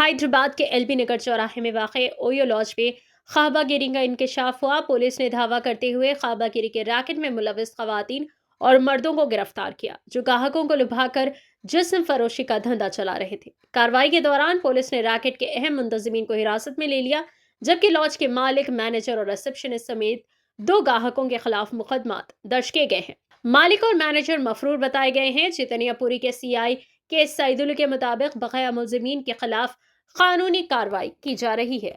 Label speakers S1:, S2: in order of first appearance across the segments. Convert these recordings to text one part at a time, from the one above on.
S1: حیدرآباد کے L B Nagar چوراہے میں واقع اویو لاج پہ خوابہ گیری کا انکشاف ہوا۔ پولیس نے دھاوا کرتے ہوئے خوابہ گیری کے ریکٹ میں ملوث خواتین اور مردوں کو گرفتار کیا جو گاہکوں کو لبھا کر جسم فروشی کا دھندا چلا رہے تھے۔ کارروائی کے دوران پولیس نے ریکٹ کے اہم منتظمین کو حراست میں لے لیا، جبکہ لاج کے مالک، مینیجر اور ریسپشنسٹ سمیت 2 گاہکوں کے خلاف مقدمات درج کیے گئے ہیں۔ مالک اور مینیجر مفرور بتائے گئے ہیں۔ چیتنیا پوری کے سی آئی کے سعیداللہ کے مطابق بقیہ ملزمین کے خلاف قانونی کارروائی کی جا رہی ہے۔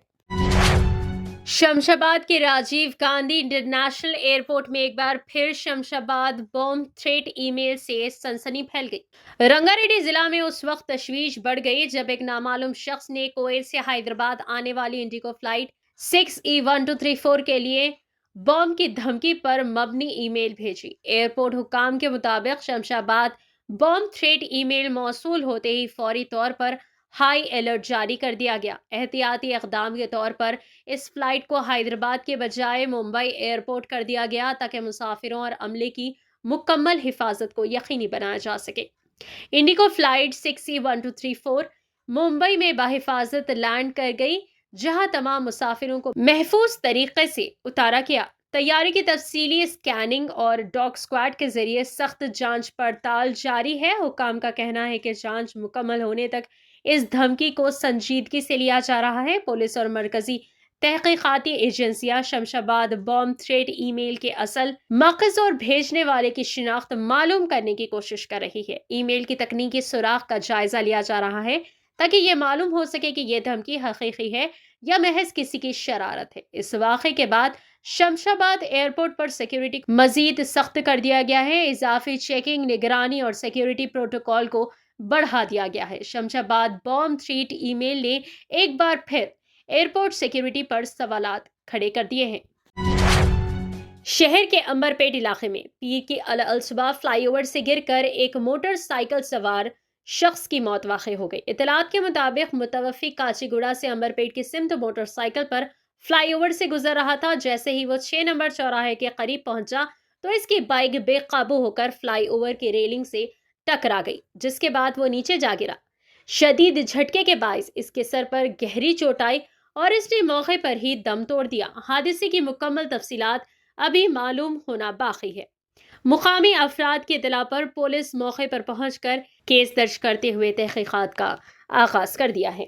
S1: شمشاباد کے راجیو گاندھی انٹرنیشنل ایئرپورٹ میں ایک بار پھر شمشاباد بم تھریٹ ای میل سے سنسنی پھیل گئی۔ رنگا ریڈی ضلع میں اس وقت تشویش بڑھ گئی جب ایک نامعلوم شخص نے کویت سے حیدرآباد آنے والی انڈیگو فلائٹ 6E1234 کے لیے بم کی دھمکی پر مبنی ای میل بھیجی۔ ایئرپورٹ حکام کے مطابق شمشاباد بم تھریٹ ای میل موصول ہوتے ہی فوری طور پر ہائی الرٹ جاری کر دیا گیا۔ احتیاطی اقدام کے طور پر اس فلائٹ کو حیدرآباد کے بجائے ممبئی ایئرپورٹ کر دیا گیا تاکہ مسافروں اور عملے کی مکمل حفاظت کو یقینی بنایا جا سکے۔ انڈیگو فلائٹ 6E1234 ممبئی میں بحفاظت لینڈ کر گئی، جہاں تمام مسافروں کو محفوظ طریقے سے اتارا گیا۔ طیارے کی تفصیلی اسکیننگ اور ڈاگ اسکواڈ کے ذریعے سخت جانچ پڑتال جاری ہے۔ حکام کا کہنا ہے کہ جانچ مکمل ہونے تک اس دھمکی کو سنجیدگی سے لیا جا رہا ہے۔ پولیس اور مرکزی تحقیقاتی ایجنسیاں شمشاباد بم تھریٹ ای میل کے اصل ماخذ اور بھیجنے والے کی شناخت معلوم کرنے کی کوشش کر رہی ہے۔ ای میل کی تکنیکی سراغ کا جائزہ لیا جا رہا ہے تاکہ یہ معلوم ہو سکے کہ یہ دھمکی حقیقی ہے یا محض کسی کی شرارت ہے۔ اس واقعے کے بعد شمشاباد ایئرپورٹ پر سیکیورٹی مزید سخت کر دیا گیا ہے۔ اضافی چیکنگ، نگرانی اور سیکیورٹی پروٹوکول کو بڑھا دیا گیا ہے۔ شمشاباد بم تھریٹ ای میل نے ایک بار پھر ایئرپورٹ سیکیورٹی پر سوالات کھڑے کر دیے ہیں۔ شہر کے عنبر پیٹ علاقے میں پیر کی الصبح فلائی اوور سے گر کر ایک موٹر سائیکل سوار شخص کی موت واقع ہو گئی۔ اطلاعات کے مطابق متوفی کاچی گوڑا سے عنبر پیٹ کی سمت موٹر سائیکل پر فلائی اوور سے گزر رہا تھا۔ جیسے ہی وہ 6 نمبر چوراہے کے قریب پہنچا تو اس کی بائک بے قابو ہو کر فلائی اوور کی ریلنگ سے ٹکرا گئی، جس کے بعد وہ نیچے جا گرا۔ شدید جھٹکے کے باعث اس کے سر پر گہری چوٹ آئی اور اس نے موقع پر ہی دم توڑ دیا۔ حادثے کی مکمل تفصیلات ابھی معلوم ہونا باقی ہے۔ مقامی افراد کی اطلاع پر پولیس موقع پر پہنچ کر کیس درج کرتے ہوئے تحقیقات کا آغاز کر دیا ہے۔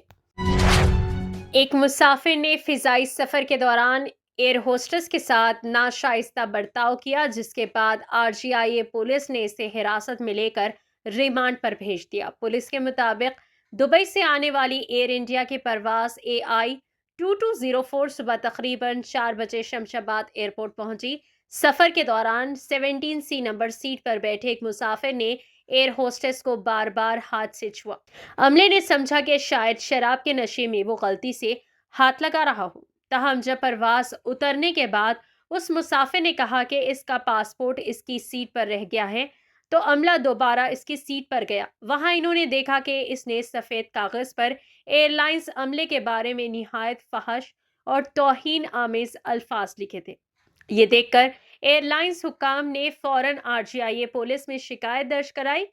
S1: ایک مسافر نے فضائی سفر کے دوران ایئر ہوسٹس کے ساتھ ناشائستہ برتاؤ کیا، جس کے بعد RGIA پولیس نے اسے حراست میں لے کر ریمانڈ پر بھیج دیا۔ پولیس کے مطابق دبئی سے آنے والی ایئر انڈیا کی پرواز AI2204 صبح تقریباً 4 بجے شمشاباد ایئرپورٹ پہنچی۔ سفر کے دوران 17C نمبر سیٹ پر بیٹھے ایک مسافر نے ایئر ہوسٹس کو بار بار ہاتھ سے چھوا۔ عملے نے سمجھا کہ شاید شراب کے نشے میں وہ غلطی سے ہاتھ لگا رہا ہو۔ تاہم جب پرواز اترنے کے بعد اس مسافر نے کہا کہ اس کا پاسپورٹ اس کی سیٹ پر رہ گیا ہے تو عملہ دوبارہ اس کی سیٹ پر گیا۔ وہاں انہوں نے دیکھا کہ اس نے سفید کاغذ پر ایئر لائنز عملے کے بارے میں نہایت فحش اور توہین آمیز الفاظ لکھے تھے۔ یہ دیکھ کر ایئر لائنز حکام نے فوراً RGIA پولیس میں شکایت درج کرائی۔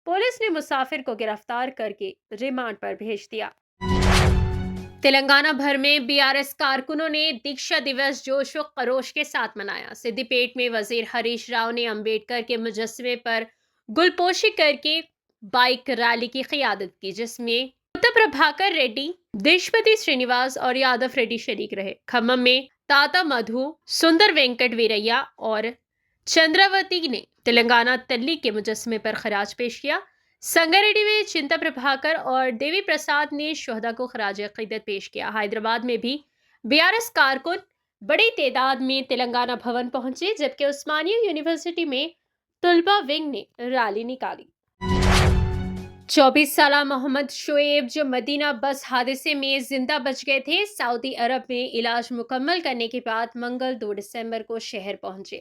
S1: پولیس نے مسافر کو گرفتار کر کے ریمانڈ پر بھیج دیا۔ تلنگانہ بھر میں BRS کارکنوں نے دیکشا دیوس جوش و خروش کے ساتھ منایا۔ سدی پیٹ میں وزیر ہریش راؤ نے امبیڈکر کے مجسمے پر گل پوشی کر کے بائک ریلی کی قیادت کی، جس میں پربھاکر ریڈی، دیشپتی سرینیواس اور یادو ریڈی شریک رہے۔ کھمم میں تاتا مدھو، سندر وینکٹ ویریا اور چندراوتی نے تلنگانہ تلی کے مجسمے پر خراج پیش کیا۔ سنگاریڈی میں چنتا پربھاکر اور دیوی پرساد نے شہداء کو خراج عقیدت پیش کیا۔ حیدرآباد میں بھی BRS کارکن بڑی تعداد میں تلنگانہ بھون پہنچے، جبکہ عثمانیہ یونیورسٹی میں طلبہ ونگ نے ریلی نکالی۔ 24 سالہ محمد شعیب جو مدینہ بس حادثے میں زندہ بچ گئے تھے، سعودی عرب میں علاج مکمل کرنے کے بعد منگل 2 دسمبر کو شہر پہنچے۔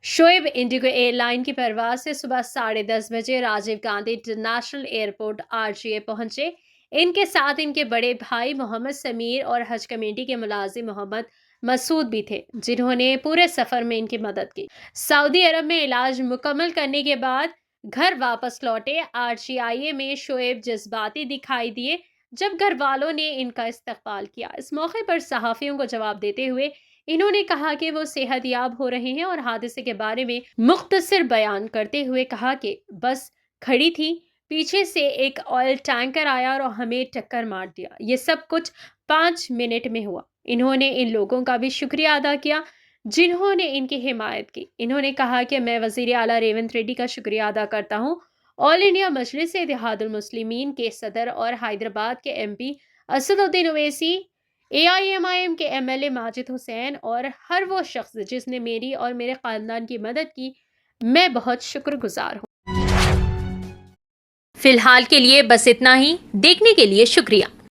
S1: شعیب انڈیگو ایئر لائن کی پرواز سے صبح 10:30 بجے Rajiv Gandhi international airport RGA پہنچے۔ ان کے ساتھ ان کے بڑے بھائی محمد سمیر اور حج کمیٹی کے ملازم محمد مسعود بھی تھے، جنہوں نے پورے سفر میں ان کی مدد کی۔ سعودی عرب میں علاج مکمل کرنے کے بعد گھر واپس لوٹے۔ RGIA میں شعیب جذباتی دکھائی دیے، جب گھر والوں نے ان کا استقبال کیا۔ اس موقع پر صحافیوں کو جواب دیتے ہوئے انہوں نے کہا کہ وہ صحت یاب ہو رہے ہیں اور حادثے کے بارے میں مختصر بیان کرتے ہوئے کہا کہ بس کھڑی تھی، پیچھے سے ایک آئل ٹینکر آیا اور ہمیں ٹکر مار دیا۔ یہ سب کچھ 5 منٹ میں ہوا۔ انہوں نے ان لوگوں کا بھی شکریہ ادا کیا جنہوں نے ان کی حمایت کی۔ انہوں نے کہا کہ میں وزیر اعلیٰ ریونت ریڈی کا شکریہ ادا کرتا ہوں، آل انڈیا مجلس اتحاد المسلمین کے صدر اور حیدرآباد کے ایم پی اسد الدین اویسی، AIMIM کے MLA ماجد حسین اور ہر وہ شخص جس نے میری اور میرے خاندان کی مدد کی، میں بہت شکر گزار ہوں۔
S2: فی الحال کے لیے بس اتنا ہی۔ دیکھنے کے لیے شکریہ۔